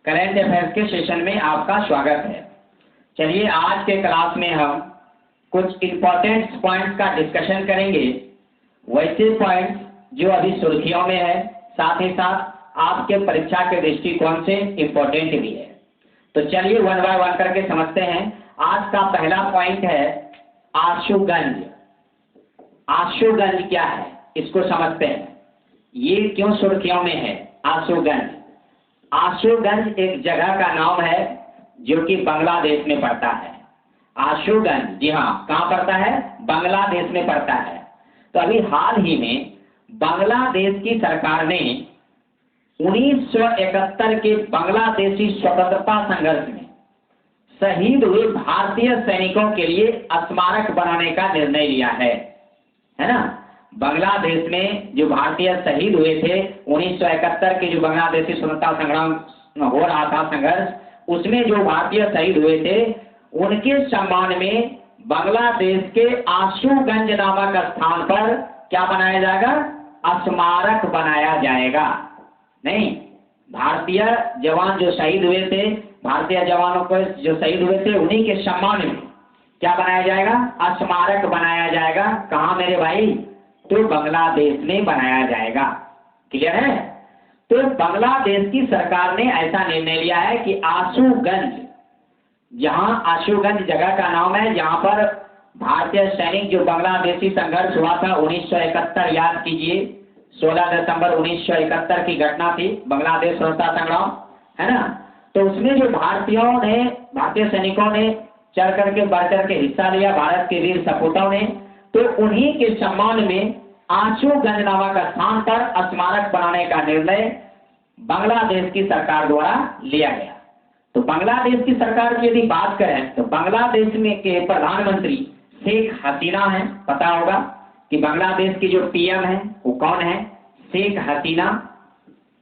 Current affairs के session में आपका स्वागत है। चलिए आज के क्लास में हम कुछ इम्पोर्टेंट पॉइंट्स का डिस्कशन करेंगे, वैसे पॉइंट्स जो अभी सुर्खियों में है, साथ ही साथ आपके परीक्षा के दृष्टिकोण से इम्पोर्टेंट भी है। तो चलिए वन बाय वन करके समझते हैं। आज का पहला पॉइंट है आशुगंज। आशुगंज क्या है इसको समझते हैं, ये क्यों सुर्खियों में है। आशुगंज, आशुगंज एक जगह का नाम है जो कि बांग्लादेश में पड़ता है। आशुगंज, जी हाँ, कहाँ पड़ता है? बांग्लादेश में पड़ता है। तो अभी हाल ही में बांग्लादेश की सरकार ने 1971 के बांग्लादेशी स्वतंत्रता संघर्ष में शहीद हुए भारतीय सैनिकों के लिए स्मारक बनाने का निर्णय लिया है ना। बांग्लादेश में जो भारतीय शहीद हुए थे 1971 के जो बांग्लादेशी स्वतंत्रता संग्राम हो रहा था संघर्ष, उसमें जो भारतीय शहीद हुए थे उनके सम्मान में बांग्लादेश के आशुगंज नामक स्थान पर क्या बनाया जाएगा? स्मारक बनाया जाएगा। नहीं, भारतीय जवान जो शहीद हुए थे, भारतीय जवानों को जो शहीद हुए थे उन्हीं के सम्मान में क्या बनाया जाएगा? स्मारक बनाया जाएगा। कहाँ मेरे भाई? तो बांग्लादेश में बनाया जाएगा। क्लियर है? तो बांग्लादेश की सरकार ने ऐसा निर्णय लिया है कि आशुगंज, जहां आशुगंज जगह का नाम है जहां पर भारतीय सैनिक जो बांग्लादेशी संघर्ष हुआ था 1971, याद कीजिए 16 दिसंबर 1971 की घटना थी, बांग्लादेश स्वतंत्रता संग्राम, है ना। तो उसमें जो भारतीय सैनिकों ने चढ़ करके बढ़ करके हिस्सा लिया, भारत के वीर सपूतों ने, तो उन्हीं के सम्मान में आशुगंज नामक स्थान पर स्मारक बनाने का निर्णय बांग्लादेश की सरकार द्वारा लिया गया। तो बांग्लादेश की सरकार की यदि बात करें तो बांग्लादेश में के प्रधानमंत्री शेख हसीना हैं। पता होगा कि बांग्लादेश की जो पीएम है वो कौन है? शेख हसीना,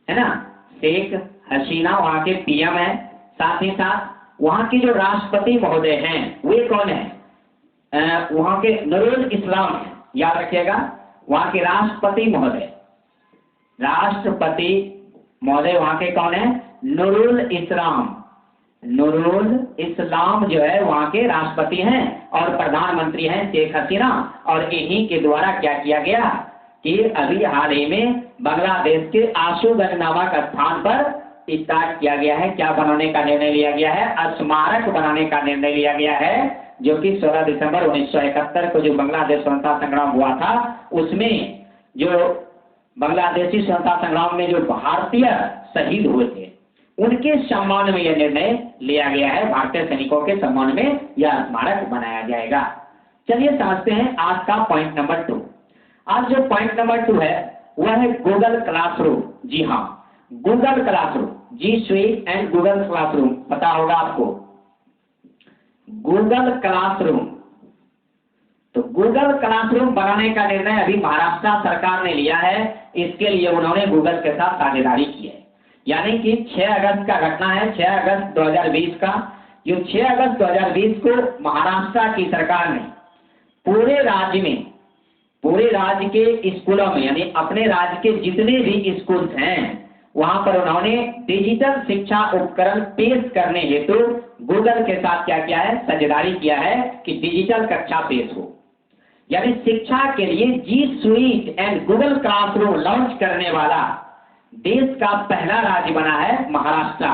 है ना। शेख हसीना वहां के पीएम है। साथ ही साथ वहां के जो राष्ट्रपति महोदय हैं वे कौन है? वहां के नूरुल इस्लाम है, याद रखिएगा। वहां के राष्ट्रपति महोदय वहां के कौन है? नूरुल इस्लाम। नूरुल इस्लाम जो है वहां के राष्ट्रपति हैं और प्रधानमंत्री हैं शेख हसीना। और इन्हीं के द्वारा क्या किया गया कि अभी हाल ही में बांग्लादेश के आशुगंज नामक स्थान पर स्टार्ट किया गया है। क्या बनाने का निर्णय लिया गया है? स्मारक बनाने का निर्णय लिया गया है, जो कि 16 दिसंबर 1971 को जो बांग्लादेश स्वतंत्रता संग्राम हुआ था उसमें जो बांग्लादेशी स्वतंत्रता संग्राम में जो भारतीय शहीद हुए थे उनके सम्मान में यह निर्णय लिया गया है। भारतीय सैनिकों के सम्मान में यह स्मारक बनाया जाएगा। चलिए समझते हैं आज का पॉइंट नंबर 2। आज जो पॉइंट नंबर 2 है वह है गूगल क्लासरूम। जी हाँ, Google classroom, G suite and Google classroom, पता होगा आपको गूगल क्लासरूम। तो गूगल क्लासरूम बनाने का निर्णय अभी महाराष्ट्र सरकार ने लिया है। इसके लिए उन्होंने गूगल के साथ साझेदारी की है। यानी कि 6 अगस्त का घटना है, 6 अगस्त 2020 का। जो 6 अगस्त 2020 को महाराष्ट्र की सरकार ने पूरे राज्य के स्कूलों में, यानी अपने राज्य के जितने भी स्कूल हैं वहां पर उन्होंने डिजिटल शिक्षा उपकरण पेश करने हेतु गूगल के साथ क्या किया है? साझेदारी किया है कि डिजिटल कक्षा पेश हो। यानी शिक्षा के लिए G suite and Google classroom launch करने वाला देश का पहला राज्य बना है महाराष्ट्र।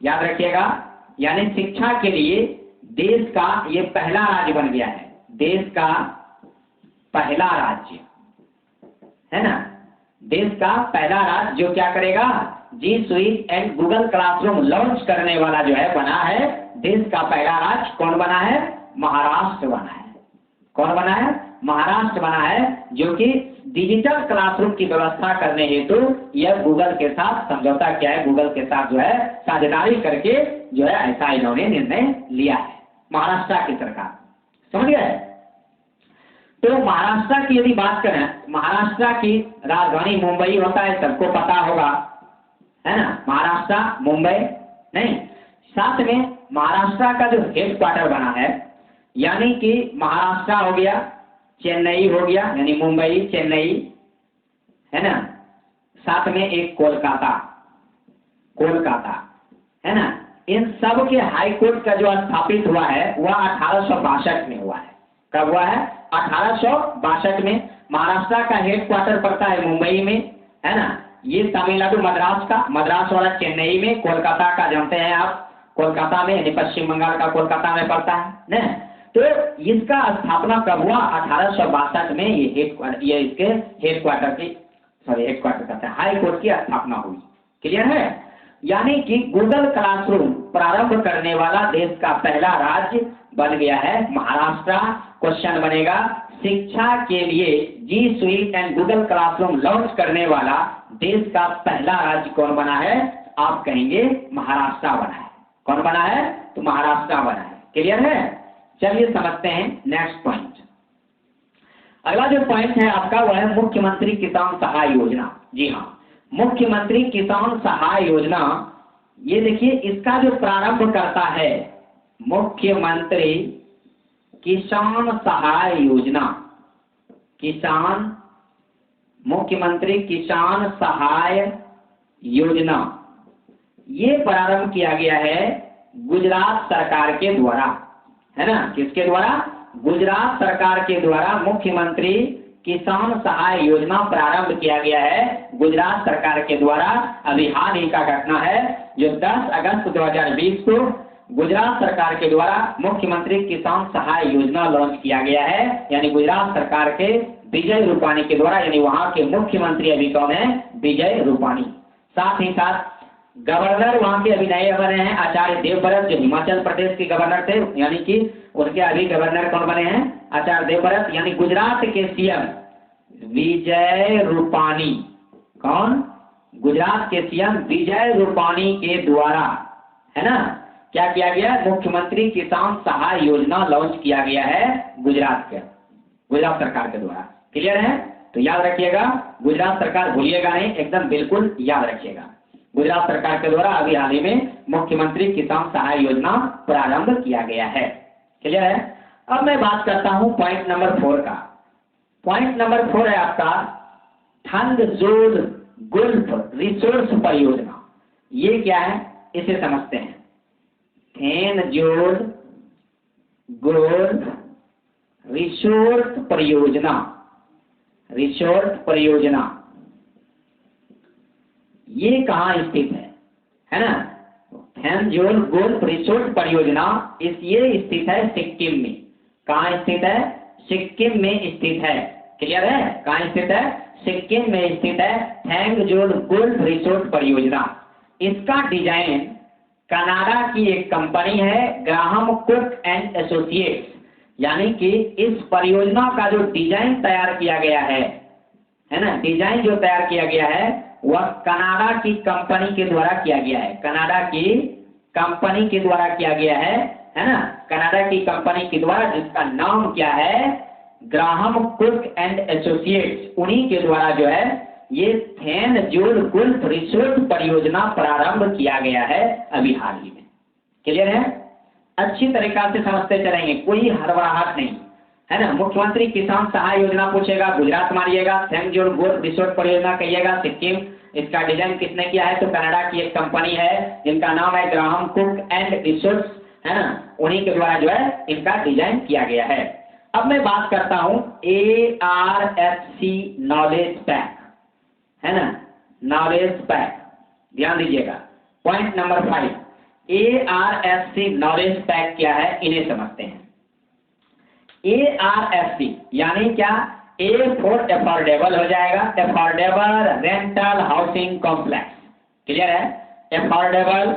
याद रखिएगा, यानी शिक्षा के लिए देश का ये पहला राज्य बन गया है। देश का पहला राज्य, है ना, देश का पहला राज्य जो क्या करेगा? G suite and Google classroom launch करने वाला जो है बना है। देश का पहला राज्य कौन बना है? महाराष्ट्र बना है। कौन बना है? महाराष्ट्र बना है, जो कि डिजिटल क्लासरूम की व्यवस्था करने हेतु यह गूगल के साथ समझौता किया है। गूगल के साथ जो है साझेदारी करके जो है ऐसा इन्होंने निर्णय लिया है महाराष्ट्र की सरकार। समझ गए? तो महाराष्ट्र की यदि बात करें, महाराष्ट्र की राजधानी मुंबई होता है, सबको पता होगा, है ना। महाराष्ट्र मुंबई नहीं, साथ में महाराष्ट्र का जो हेड क्वार्टर बना है, यानी कि महाराष्ट्र हो गया, चेन्नई हो गया, यानी मुंबई चेन्नई, है ना। साथ में एक कोलकाता, है इन सब के हाई कोर्ट का जो स्थापित हुआ है वह 1862 में हुआ है। कब हुआ है? 1862 में। महाराष्ट्र का हेडक्वार्टर पड़ता है मुंबई में, है ना। ये तमिलनाडु मद्रास का, मद्रास वाला चेन्नई में, कोलकाता का जानते हैं आप, कोलकाता में, यानी पश्चिम बंगाल का कोलकाता में पड़ता है ना। तो इसका स्थापना कब हुआ? 1862 में ये इसके हेडक्वार्टर कहते हैं हाई कोर्ट की स्थापना हुई। क्लियर है? यानी कि गूगल क्लासरूम प्रारंभ करने वाला देश का पहला राज्य बन गया है महाराष्ट्र। क्वेश्चन बनेगा, शिक्षा के लिए G suite and Google classroom launch करने वाला देश का पहला राज्य कौन बना है? आप कहेंगे महाराष्ट्र बना है। कौन बना है? तो महाराष्ट्र बना है। क्लियर है? चलिए समझते हैं नेक्स्ट पॉइंट। अगला जो पॉइंट है आपका वह है मुख्यमंत्री किसान सहाय योजना। जी हाँ, मुख्यमंत्री किसान सहाय योजना, ये देखिए इसका जो प्रारंभ करता है मुख्यमंत्री किसान सहाय योजना, मुख्यमंत्री किसान सहाय योजना, ये प्रारंभ किया गया है गुजरात सरकार के द्वारा, है ना। किसके द्वारा? गुजरात सरकार के द्वारा मुख्यमंत्री किसान सहाय योजना प्रारंभ किया गया है गुजरात सरकार के द्वारा। अभी हाल ही का घटना है जो 10 अगस्त 2020 को गुजरात सरकार के द्वारा मुख्यमंत्री किसान सहाय योजना लॉन्च किया गया है, यानी गुजरात सरकार के विजय रूपाणी के द्वारा, यानी वहां के मुख्यमंत्री अभी कौन है? विजय रूपाणी। साथ ही साथ गवर्नर वहां के अभी नए बने हैं आचार्य देवव्रत, जो हिमाचल प्रदेश के गवर्नर थे, यानी कि उनके अभी गवर्नर कौन बने हैं? आचार्य देवव्रत। यानी गुजरात के सीएम विजय रूपाणी, कौन? गुजरात के सीएम विजय रूपाणी के द्वारा, है ना, क्या किया गया? मुख्यमंत्री किसान सहाय योजना लॉन्च किया गया है गुजरात सरकार के द्वारा। क्लियर है? तो याद रखिएगा, गुजरात सरकार भूलिएगा नहीं, एकदम बिल्कुल याद रखिएगा। गुजरात सरकार के द्वारा अभी हाल ही में मुख्यमंत्री किसान सहाय योजना प्रारंभ किया गया है। क्लियर है? अब मैं बात करता हूं पॉइंट नंबर 4 का। पॉइंट नंबर 4 है आपका थंगजोर गुल्फ रिसोर्स परियोजना। ये क्या है इसे समझते हैं। थंगजोर गुल्फ रिसोर्स परियोजना, ये कहाँ स्थित है ना। थंगजोर गुल्फ रिसोर्स परियोजना ये स्थित है सिक्किम में। कहाँ स्थित है? सिक्किम में स्थित है। क्लियर है? कहाँ स्थित है? सिक्किम में स्थित है थंगजोर गुल्फ रिसोर्स परियोजना। इसका डिजाइन कनाडा की एक कंपनी है ग्राहम कुक एंड एसोसिएट्स, यानी कि इस परियोजना का जो डिजाइन तैयार किया गया है ना, डिजाइन जो तैयार किया गया है वह कनाडा की कंपनी के द्वारा किया गया है। कनाडा की कंपनी के द्वारा किया गया है ना, कनाडा की कंपनी के द्वारा, जिसका नाम क्या है? Graham cook and associates. उन्हीं के द्वारा जो है ये थंगजोर गुल्फ रिसोर्स परियोजना प्रारंभ किया गया है अभी हाल ही में। क्लियर है? अच्छी तरीका से समझते चलेंगे, कोई हड़बड़ाहट नहीं, है ना। मुख्यमंत्री किसान सहाय योजना पूछेगा, गुजरात मारिएगा, थंगजोर गुल्फ रिसोर्स परियोजना कहिएगा, सिक्किम। इसका डिजाइन किसने किया है? तो कनाडा की एक कंपनी है जिनका नाम है ग्राहम कुक एंड रिसोर्स, है ना, उन्हीं के द्वारा जो है इनका डिजाइन किया गया है। अब मैं बात करता हूं ARFC नॉलेज पैक, है ना, नॉलेज पैक। ध्यान दीजिएगा, point number 5 ARFC knowledge pack क्या है इन्हें समझते हैं। ARFC यानी क्या? ए फॉर एफोर्डेबल हो जाएगा, affordable rental housing complex. Clear है? Affordable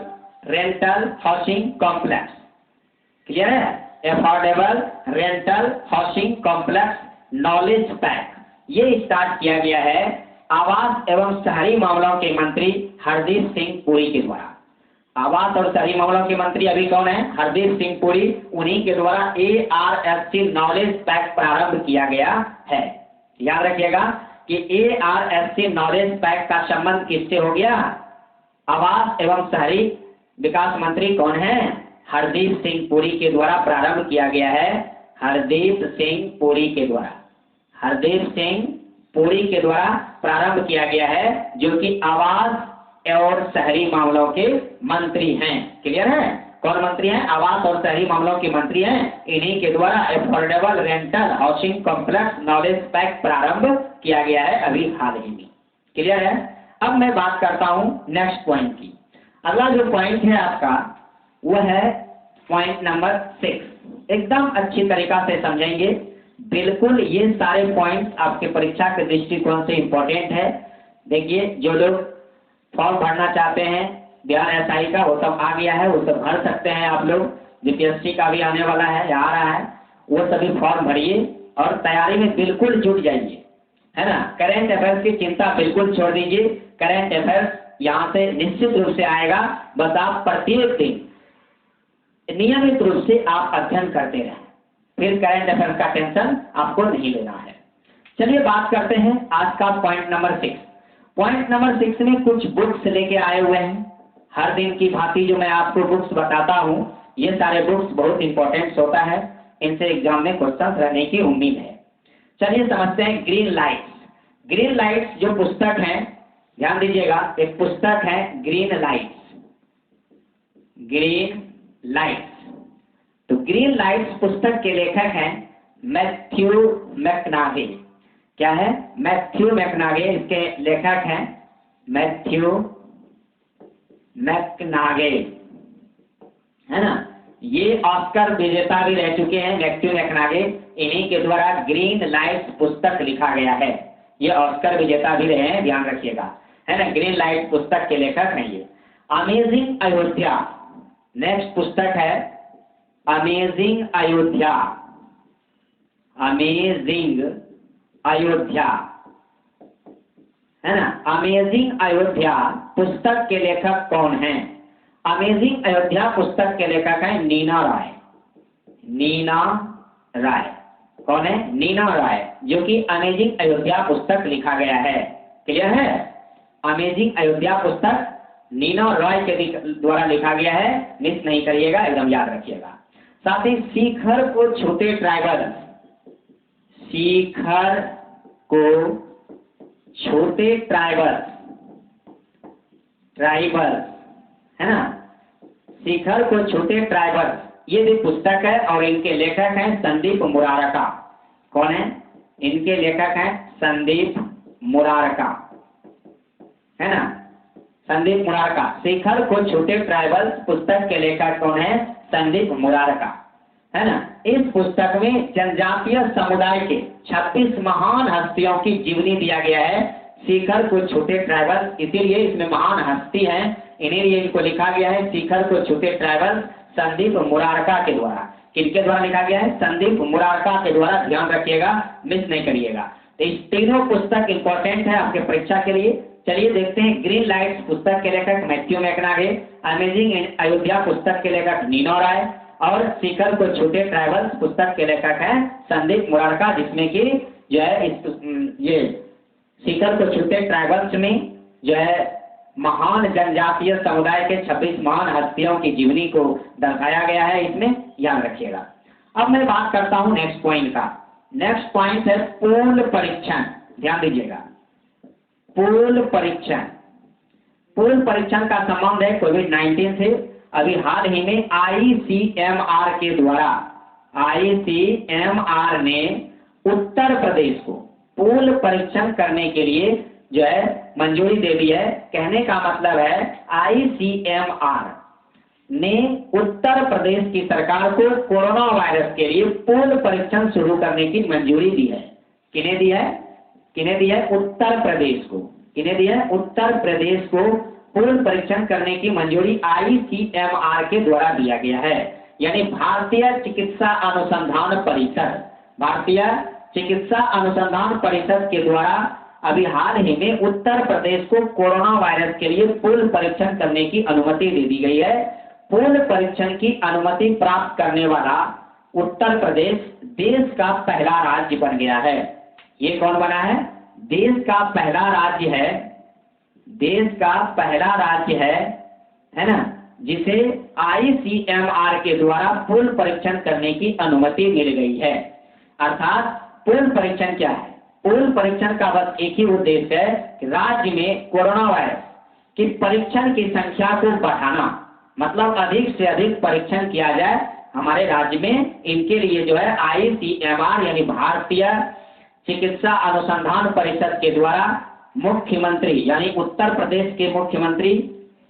rental housing complex. Clear है? Affordable rental housing complex knowledge pack ये स्टार्ट किया गया है आवास एवं शहरी मामलों के मंत्री हरदीप सिंह पुरी के द्वारा। आवास और शहरी मामलों के मंत्री अभी कौन है? हरदीप सिंह पुरी। उन्हीं के द्वारा ARFC नॉलेज पैक प्रारंभ किया गया है। याद रखिएगा कि ARFC नॉलेज पैक का संबंध किससे हो गया? आवास एवं शहरी विकास मंत्री कौन है? हरदीप सिंह पुरी के द्वारा प्रारंभ किया गया है। हरदीप सिंह पुरी के द्वारा, हरदीप सिंह पुरी के द्वारा प्रारंभ किया गया है, जो कि आवास और शहरी मामलों के मंत्री हैं। क्लियर है? कौन मंत्री हैं? आवास और शहरी मामलों के मंत्री हैं। इन्हीं के द्वारा affordable rental housing complex knowledge pack प्रारंभ किया गया है अभी हाल ही में। क्लियर है? अब मैं बात करता हूं नेक्स्ट पॉइंट की। अगला जो पॉइंट है आपका वह है पॉइंट नंबर 6। एकदम अच्छी तरीका से समझेंगे। बिल्कुल ये सारे पॉइंट्स आपके परीक्षा के दृष्टिकोण से इंपॉर्टेंट है। देखिए, जो लोग फॉर्म भरना चाहते हैं बिहार एसआई का, वो सब आ गया है, वो सब भर सकते हैं आप लोग। बीपीएससी का भी आने वाला है, आ रहा है, वो सभी फॉर्म भरिए और तैयारी में बिल्कुल जुट जाइए, है ना। करेंट अफेयर्स की चिंता बिल्कुल छोड़ दीजिए। करेंट अफेयर्स यहाँ से निश्चित रूप से आएगा। बस आप प्रत्येक दिन नियमित रूप से आप अध्ययन करते रहें, फिर करेंट अफेयर्स का टेंशन आपको नहीं लेना है। चलिए बात करते हैं आज का पॉइंट नंबर 6। पॉइंट नंबर 6 में कुछ बुक्स लेके आए हुए हैं। हर दिन की भांति जो मैं आपको बुक्स बताता हूँ, ये सारे बुक्स बहुत इंपॉर्टेंट होता है, इनसे एग्जाम में क्वेश्चन रहने की उम्मीद है। चलिए समझते हैं ग्रीन लाइट्स। ग्रीन लाइट्स जो पुस्तक है, ध्यान दीजिएगा, एक पुस्तक है ग्रीन लाइट्स। ग्रीन लाइट्स, तो ग्रीन लाइट्स पुस्तक के लेखक हैं मैथ्यू मैकनागे। क्या है? मैथ्यू मैकनागे इसके लेखक हैं, मैथ्यू मैकनागे, है ना। ये ऑस्कर विजेता भी रह चुके हैं मैथ्यू मैकनागे। इन्हीं के द्वारा ग्रीन लाइट्स पुस्तक लिखा गया है। ये ऑस्कर विजेता भी रहे हैं, ध्यान रखिएगा, है ना। ग्रीन लाइट पुस्तक के लेखक हैं ये। अमेजिंग अयोध्या नेक्स्ट पुस्तक है, अमेजिंग अयोध्या। अमेजिंग अयोध्या, है ना। अमेजिंग अयोध्या पुस्तक के लेखक कौन हैं? अमेजिंग अयोध्या पुस्तक के लेखक हैं नीना राय। नीना राय कौन है? नीना राय, जो कि अमेजिंग अयोध्या पुस्तक लिखा गया है। क्लियर है? अमेजिंग अयोध्या पुस्तक नीना रॉय के द्वारा लिखा गया है, मिस नहीं करिएगा, एकदम याद रखिएगा। साथ ही शिखर को छोटे ट्राइबल, शिखर को छोटे ट्राइबल, ट्राइबल, है ना, शिखर को छोटे ट्राइबल, ये भी पुस्तक है और इनके लेखक हैं संदीप मुरारका। कौन है? इनके लेखक हैं संदीप मुरारका, है ना, संदीप मुरारका। शिखर को छोटे ट्राइबल पुस्तक के लेखक कौन है? संदीप मुरारका, है ना। इस पुस्तक में जनजातीय समुदाय के 26 महान हस्तियों की जीवनी दिया गया है। शिखर को छोटे ट्राइबल, इसीलिए इसमें महान हस्ती हैं, इन्हीं लिए इनको लिखा गया है शिखर को छोटे ट्राइबल, संदीप मुरारका के द्वारा। किनके द्वारा लिखा गया है? संदीप मुरारका के द्वारा, ध्यान रखिएगा, मिस नहीं करिएगा। तो इस तीनों पुस्तक इंपॉर्टेंट है आपके परीक्षा के लिए। चलिए देखते हैं। ग्रीन लाइट्स पुस्तक के लेखक मैथ्यू मैकनागे, अमेजिंग अयोध्या पुस्तक के लेखक नीना राय और शिखर को छोटे ट्राइबल्स पुस्तक के लेखक हैं संदीप मुरारका, जिसमें कि जो है ये शिखर को छोटे ट्राइबल्स में जो है महान जनजातीय समुदाय के 26 महान हस्तियों की जीवनी को दर्शाया गया है, इसमें ध्यान रखिएगा। अब मैं बात करता हूं नेक्स्ट पॉइंट का। नेक्स्ट पॉइंट है पूल परीक्षण। ध्यान दीजिएगा, पूल परीक्षण। पूल परीक्षण का संबंध है कोविड-19 से। अभी हाल ही में आईसीएमआर के द्वारा, आईसीएमआर ने उत्तर प्रदेश को पूल परीक्षण करने के लिए जो है मंजूरी दे दी है। कहने का मतलब है आईसीएमआर ने उत्तर प्रदेश की सरकार को कोरोना वायरस के लिए पूल परीक्षण शुरू करने की मंजूरी दी है। किन्हें दी है? किन्हें दी है? उत्तर प्रदेश को। किन्हें दी है? उत्तर प्रदेश को पूल परीक्षण करने की मंजूरी आईसीएमआर के द्वारा दिया गया है। यानी भारतीय चिकित्सा अनुसंधान परिषद, भारतीय चिकित्सा अनुसंधान परिषद के द्वारा अभी हाल ही में उत्तर प्रदेश को कोरोना वायरस के लिए पूल परीक्षण करने की अनुमति दे दी गई है। पूल परीक्षण की अनुमति प्राप्त करने वाला उत्तर प्रदेश देश का पहला राज्य बन गया है। ये कौन बना है? देश का पहला राज्य है, देश का पहला राज्य है ना, जिसे आईसीएमआर के द्वारा पूल परीक्षण करने की अनुमति मिल गई है। अर्थात पूल परीक्षण क्या है? पूल परीक्षण का बस एक ही उद्देश्य है कि राज्य में कोरोना वायरस कि परीक्षण की संख्या को बढ़ाना, मतलब अधिक से अधिक परीक्षण किया जाए हमारे राज्य में। इनके लिए जो है ICMR यानी भारतीय चिकित्सा अनुसंधान परिषद के द्वारा मुख्यमंत्री यानी उत्तर प्रदेश के मुख्यमंत्री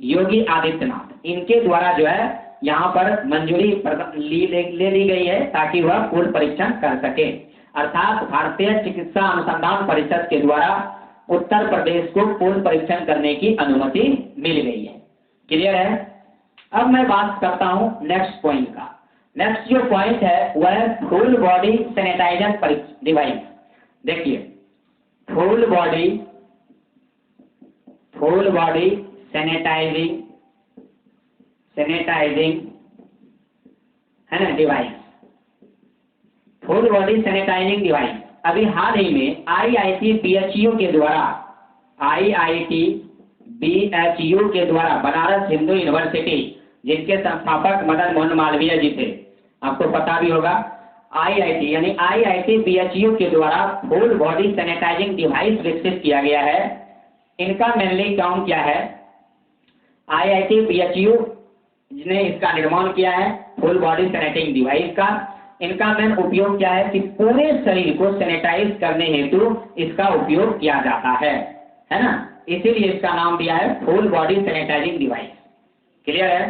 योगी आदित्यनाथ, इनके द्वारा जो है यहाँ पर मंजूरी ले ली गई है ताकि वह पूर्ण परीक्षण कर सके। अर्थात भारतीय चिकित्सा अनुसंधान परिषद के द्वारा उत्तर प्रदेश को पूर्ण परीक्षण करने की अनुमति मिल गई है। क्लियर है? अब मैं बात करता हूं नेक्स्ट पॉइंट का। नेक्स्ट जो पॉइंट है वह है फुल बॉडी सैनिटाइजर डिवाइस। देखिए, फुल बॉडी सैनिटाइजिंग है ना device, full body sanitising device अभी हाल ही में IIT BHU के द्वारा बनारस हिंदू यूनिवर्सिटी, जिनके संस्थापक मदन मोहन मालवीय जी थे, आपको पता भी होगा। IIT BHU के द्वारा फुल बॉडी सैनिटाइजिंग डिवाइस विकसित किया गया है। इनका मेनली काम क्या है? IIT BHU ने इसका निर्माण किया है फुल बॉडी सैनिटाइजिंग डिवाइस का। इनका मेन उपयोग क्या है कि पूरे शरीर को सैनिटाइज करने हेतु इसका उपयोग किया जाता है ना, इसीलिए इसका नाम दिया है full body sanitising device. Clear है?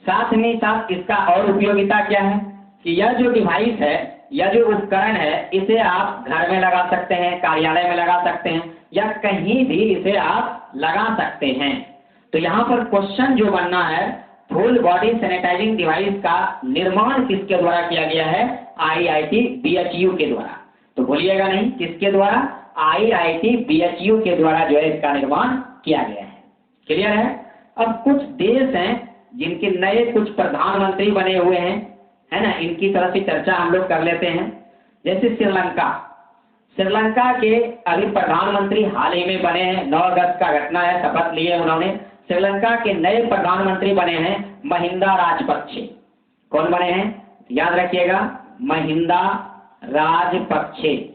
साथ में साथ इसका और उपयोगिता क्या है कि यह जो डिवाइस है, यह जो उपकरण है, इसे आप घर में लगा सकते हैं, कार्यालय में लगा सकते हैं, या कहीं भी इसे आप लगा सकते हैं। तो यहाँ पर क्वेश्चन जो बनना है, फुल बॉडी सैनिटाइजिंग डिवाइस का निर्माण किसके द्वारा किया गया है? IIT BHU के द्वारा। तो भूलिएगा नहीं, किसके द्वारा? IIT BHU के द्वारा जो है इसका निर्माण किया गया है। क्लियर है? अब कुछ देश हैं जिनके नए कुछ प्रधानमंत्री बने हुए हैं, है ना, इनकी तरफ से चर्चा हम लोग कर लेते हैं। जैसे श्रीलंका के अभी प्रधानमंत्री हाल ही में बने हैं, 9 अगस्त का घटना है, शपथ लिए उन्होंने। श्रीलंका के नए प्रधानमंत्री बने हैं महिंदा राजपक्षे। कौन बने हैं? याद रखिएगा, महिंदा राजपक्षे,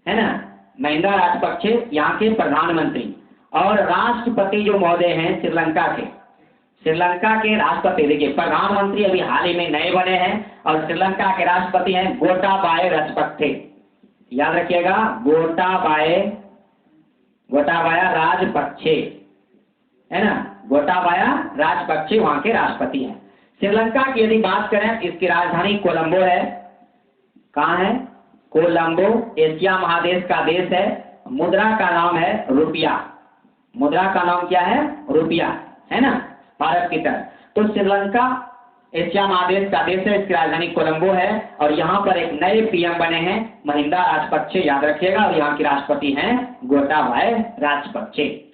है ना, महिंदा राजपक्षे यहाँ के प्रधानमंत्री। और राष्ट्रपति जो महोदय हैं श्रीलंका के राष्ट्रपति, देखिए प्रधानमंत्री अभी हाल ही में नए बने हैं और श्रीलंका के राष्ट्रपति हैं गोटाबाया राजपक्षे। याद रखिएगा, गोटाबाया राजपक्षे, है ना, गोटाबाया राजपक्षे वहां के राष्ट्रपति हैं। श्रीलंका की यदि बात करें, इसकी राजधानी कोलंबो है। कहाँ है? कोलंबो। एशिया महादेश का देश है। मुद्रा का नाम है रुपया। मुद्रा का नाम क्या है? रुपया, है ना, भारत की तरह। तो श्रीलंका एशिया महादेश का देश है, इसकी राजधानी कोलंबो है और यहाँ पर एक नए PM बने हैं महिंदा राजपक्षे, याद रखिएगा, और यहाँ के राष्ट्रपति हैं गोटाबाया राजपक्षे।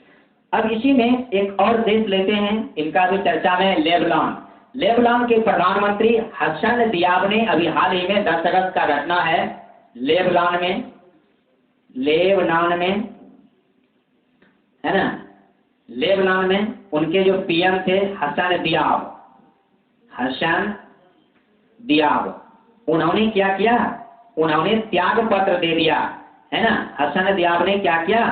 अब इसी में एक और देश लेते हैं, इनका भी चर्चा में, लेबनान के प्रधानमंत्री हसन दियाब ने अभी हाल ही में 10 अगस्त का घटना है, लेबनान है ना, लेबनान में उनके जो PM थे हसन दियाब, उन्होंने क्या किया? उन्होंने त्याग पत्र दे दिया, है ना। हसन दियाब ने क्या किया?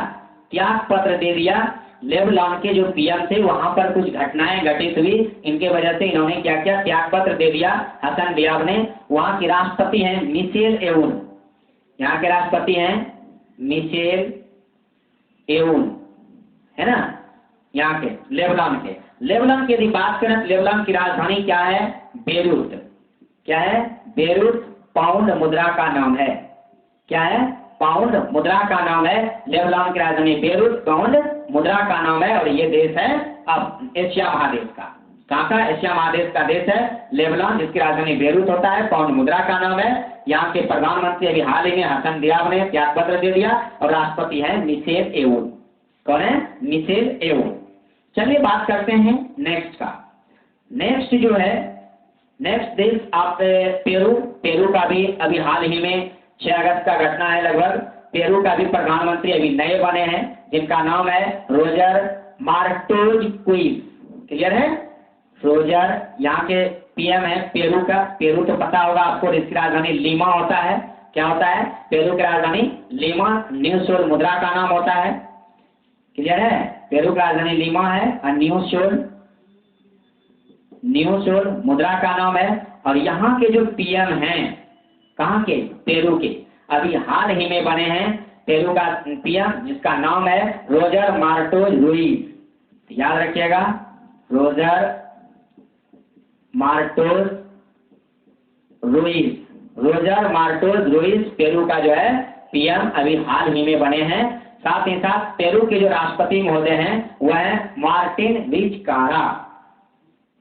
त्याग पत्र दे दिया। लेबनान के जो PM थे वहां पर कुछ घटनाएं घटित हुई, इनके वजह से इन्होंने क्या किया? त्याग पत्र दे दिया हसन दियाब ने। वहां के राष्ट्रपति हैं मिशेल एऊन, यहाँ के राष्ट्रपति हैं मिशेल एऊन, है ना, यहाँ के लेबनान की यदि बात करें, लेबनान की राजधानी क्या है? बेरूत। क्या है? बेरूत। पाउंड मुद्रा का नाम है। क्या है? पाउंड मुद्रा का नाम है। लेबनान की राजधानी बेरूत, पाउंड मुद्रा का नाम है और ये देश है अब एशिया महादेश का। कहाँ का? एशिया महादेश का देश है लेबनान, जिसकी राजधानी बेरूत होता है, पाउंड मुद्रा का नाम है। यहाँ के प्रधानमंत्री अभी हाल ही में हसन दियाब ने त्याग पत्र दे दिया और राष्ट्रपति है मिशेल एऊन। कौन है? मिशेल एऊन। चलिए बात करते हैं नेक्स्ट का। नेक्स्ट जो है, नेक्स्ट देश आप पेरू का भी अभी हाल ही में 6 अगस्त का घटना है लगभग। पेरू का भी प्रधानमंत्री अभी नए बने हैं, जिनका नाम है रोजर मार्टोज क्विज। क्लियर है? रोजर यहाँ के PM है पेरू का। पेरू तो पता होगा आपको, इसकी राजधानी लीमा होता है। क्या होता है? पेरू की राजधानी लीमा। न्यू सोल मुद्रा का नाम होता है। क्लियर है? पेरू का राजधानी लीमा है। और न्यू सोल मुद्रा का नाम है। और यहाँ के जो पीएम हैं, कहाँ के? पेरू के। अभी हाल ही में बने हैं पेरू का पीएम, जिसका नाम है रोजर मार्टोज रुइज। याद रखिएगा, रोजर मार्टोज रुइज पेरू का जो है पीएम अभी हाल ही में बने हैं। साथ ही साथ पेरू के जो राष्ट्रपति महोदय हैं वह है मार्टिन विजकारा,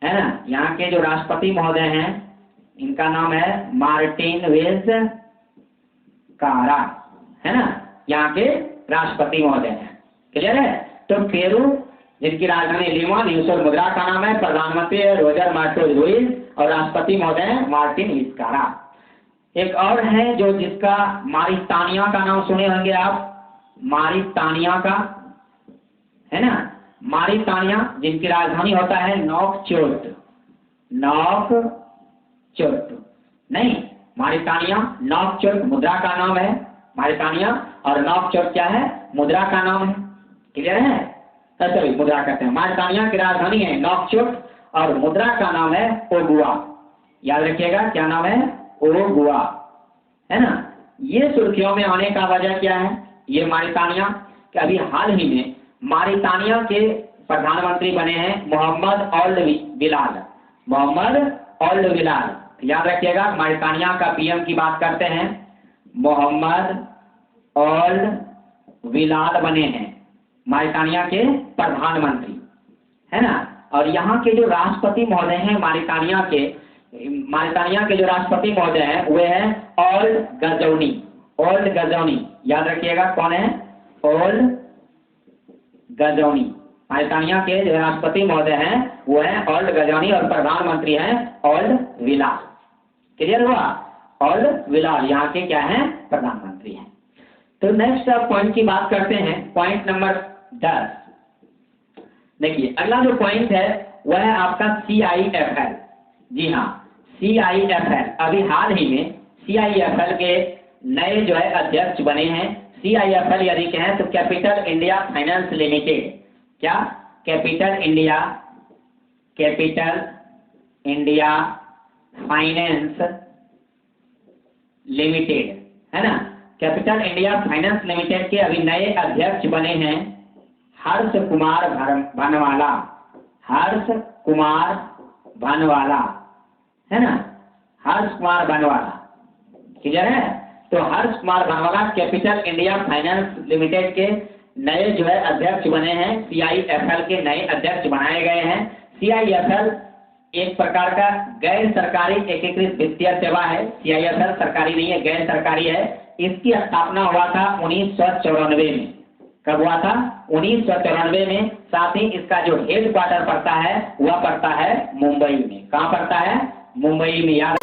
है ना। यहाँ के जो राष्ट्रपति महोदय हैं इनका नाम है मार्टिन विजकारा, है ना। यहाँ के राष्ट्रपति महोदय हैं। क्लियर है? तो पेरू जिनकी राजधानी लीमा, न्यू सोल मुद्रा का नाम है, प्रधानमंत्री रोजर मार्टोज रुइज और राष्ट्रपति महोदय मार्टिन विजकारा। एक और है जो जिसका मारितानिया का नाम सुने होंगे आप, मारितानिया का, है ना। मारितानिया जिनकी राजधानी होता है नौकचोट नहीं, मारितानिया नौकचोट मुद्रा का नाम है मारितानिया, और नौकचोट क्या है? मुद्रा का नाम है। क्लियर है? सॉरी, मुद्रा कहते हैं। मारितानिया की राजधानी है नौकचोट और मुद्रा का नाम है ओगुआ। याद रखिएगा, क्या नाम है? ओगुआ, है ना। ये सुर्खियों में आने का वजह क्या है? ये मारितानिया कि अभी हाल ही में मारितानिया के प्रधानमंत्री बने हैं मोहम्मद ओल्ड बिलाल। याद रखिएगा, मारितानिया का पीएम की बात करते हैं, मोहम्मद ओल्ड बिलाल बने हैं मारितानिया के प्रधानमंत्री, है ना। और यहाँ के जो राष्ट्रपति महोदय हैं मारितानिया के जो राष्ट्रपति महोदय हैं वे हैं ओल्ड गजौनी। याद रखिएगा, कौन है? ओल्ड गजौनी। मारितानिया के जो राष्ट्रपति महोदय हैं वो है ओल्ड गजौनी और प्रधानमंत्री हैं ओल्ड विलाल। क्लियर हुआ? ओल्ड विलाल यहाँ के क्या हैं? प्रधानमंत्री हैं। तो नेक्स्ट पॉइंट की बात करते हैं, पॉइंट नंबर 10। देखिए, अगला जो पॉइंट है वह है आपका CIFL। जी हाँ, CIFL अभी हाल ही में CIFL के नए जो है अध्यक्ष बने हैं। CIFL यदि कहें तो कैपिटल इंडिया फाइनेंस लिमिटेड। क्या? कैपिटल इंडिया फाइनेंस लिमिटेड, है ना। कैपिटल इंडिया फाइनेंस लिमिटेड के अभी नए अध्यक्ष बने हैं हर्ष कुमार भानवाला, है ना। हर्ष कुमार भानवाला, क्लियर है? तो Harsh Kumar Bhanwala Capital India Finance Limited के नए जो है अध्यक्ष बने हैं। CIFL के नए अध्यक्ष बनाए गए हैं। CIFL एक प्रकार का गैर सरकारी एकीकृत वित्तीय सेवा है। CIFL सरकारी नहीं है, गैर सरकारी है। इसकी स्थापना हुआ था 1994 में। कब हुआ था? 1994 में। साथ ही इसका जो हेड क्वार्टर पड़ता है वह पड़ता है मुंबई में। कहाँ पड़ता है? मुंबई में। याद